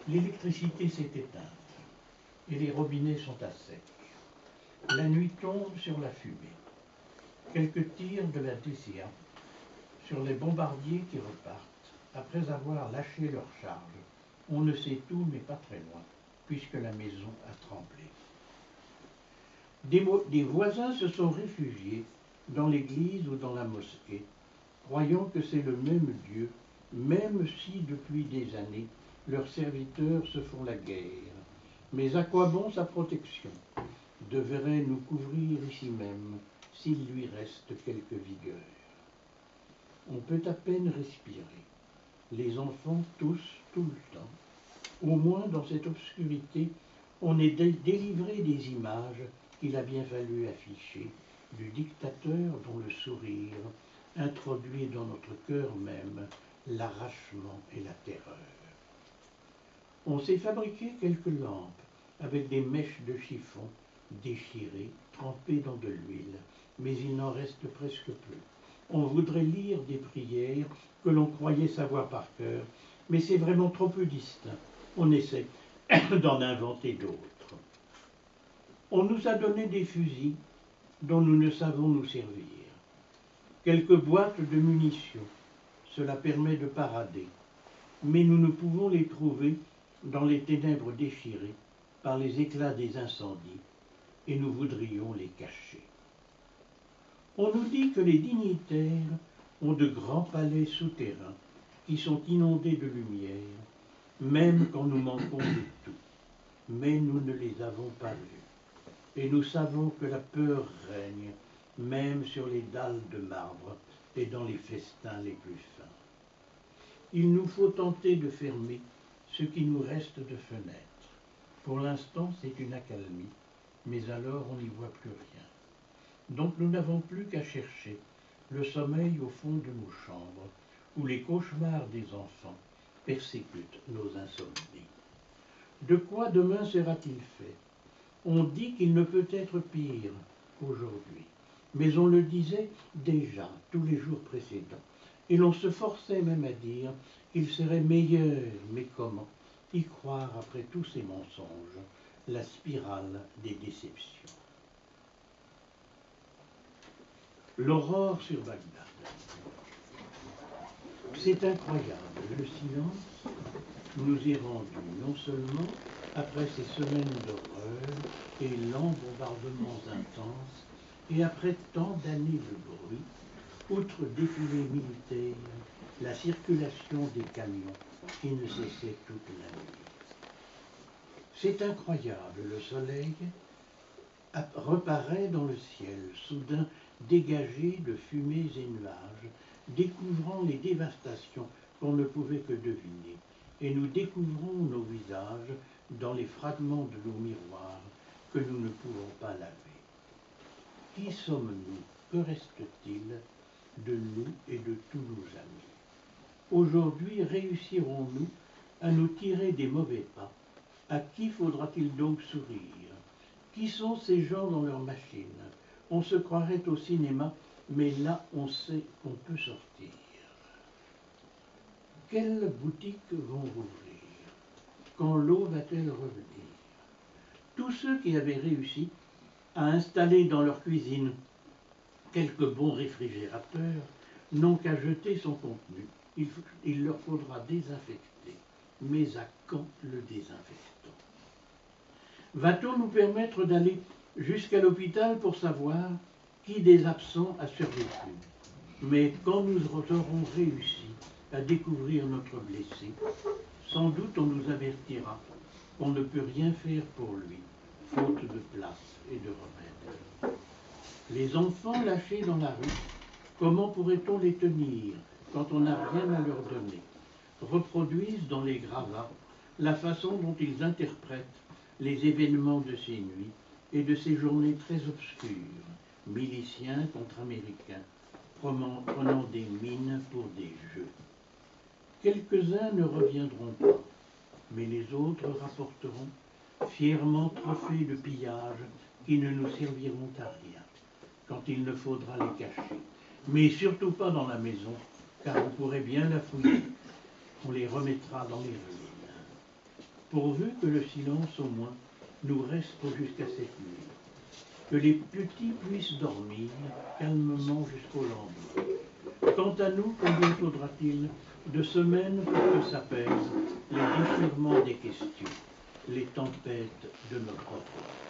L'électricité s'est éteinte et les robinets sont à sec. La nuit tombe sur la fumée. Quelques tirs de la DCA sur les bombardiers qui repartent après avoir lâché leur charge. On ne sait où, mais pas très loin, puisque la maison a tremblé. Des voisins se sont réfugiés dans l'église ou dans la mosquée, croyant que c'est le même Dieu, même si depuis des années leurs serviteurs se font la guerre. Mais à quoi bon sa protection? Devrait nous couvrir ici même, s'il lui reste quelque vigueur. On peut à peine respirer. Les enfants tous, tout le temps. Au moins dans cette obscurité, on est délivré des images qu'il a bien fallu afficher, du dictateur dont le sourire introduit dans notre cœur même l'arrachement et la terreur. On s'est fabriqué quelques lampes avec des mèches de chiffon déchirées, trempées dans de l'huile, mais il n'en reste presque plus. On voudrait lire des prières que l'on croyait savoir par cœur, mais c'est vraiment trop peu distinct. On essaie d'en inventer d'autres. On nous a donné des fusils dont nous ne savons nous servir. Quelques boîtes de munitions, cela permet de parader, mais nous ne pouvons les trouver dans les ténèbres déchirées par les éclats des incendies, et nous voudrions les cacher. On nous dit que les dignitaires ont de grands palais souterrains qui sont inondés de lumière, même quand nous manquons de tout. Mais nous ne les avons pas vus. Et nous savons que la peur règne, même sur les dalles de marbre et dans les festins les plus fins. Il nous faut tenter de fermer ce qui nous reste de fenêtres. Pour l'instant, c'est une accalmie, mais alors on n'y voit plus rien. Donc nous n'avons plus qu'à chercher le sommeil au fond de nos chambres, où les cauchemars des enfants persécutent nos insomnies. De quoi demain sera-t-il fait? On dit qu'il ne peut être pire qu'aujourd'hui, mais on le disait déjà tous les jours précédents, et l'on se forçait même à dire qu'il serait meilleur, mais comment y croire après tous ces mensonges, la spirale des déceptions. L'aurore sur Bagdad. C'est incroyable, le silence nous est rendu non seulement après ces semaines d'horreur et lents bombardements intenses, et après tant d'années de bruit, outre défilés militaires, la circulation des camions qui ne cessait toute la nuit. C'est incroyable, le soleil reparaît dans le ciel, soudain dégagé de fumées et nuages, découvrant les dévastations qu'on ne pouvait que deviner, et nous découvrons nos visages dans les fragments de nos miroirs que nous ne pouvons pas laver. Qui sommes-nous? Que reste-t-il de nous et de tous nos amis? Aujourd'hui, réussirons-nous à nous tirer des mauvais pas? À qui faudra-t-il donc sourire? Qui sont ces gens dans leur machine? On se croirait au cinéma, mais là on sait qu'on peut sortir. Quelles boutiques vont rouvrir? Quand l'eau va-t-elle revenir? Tous ceux qui avaient réussi à installer dans leur cuisine quelques bons réfrigérateurs n'ont qu'à jeter son contenu. Il leur faudra désinfecter. Mais à quand le désinfectant? Va-t-on nous permettre d'aller jusqu'à l'hôpital pour savoir qui des absents a survécu? Mais quand nous aurons réussi à découvrir notre blessé, sans doute on nous avertira qu'on ne peut rien faire pour lui, faute de place et de remède. Les enfants lâchés dans la rue, comment pourrait-on les tenir quand on n'a rien à leur donner? Reproduisent dans les gravats la façon dont ils interprètent les événements de ces nuits et de ces journées très obscures, miliciens contre américains, prenant des mines pour des jeux. Quelques-uns ne reviendront pas, mais les autres rapporteront fièrement trophées de pillage qui ne nous serviront à rien, quand il ne faudra les cacher. Mais surtout pas dans la maison, car on pourrait bien la fouiller. On les remettra dans les ruines. pourvu que le silence au moins nous reste jusqu'à cette nuit, que les petits puissent dormir calmement jusqu'au lendemain. Quant à nous, combien faudra-t-il de semaines pour que s'apaisent les déchirements des questions, les tempêtes de notre vie?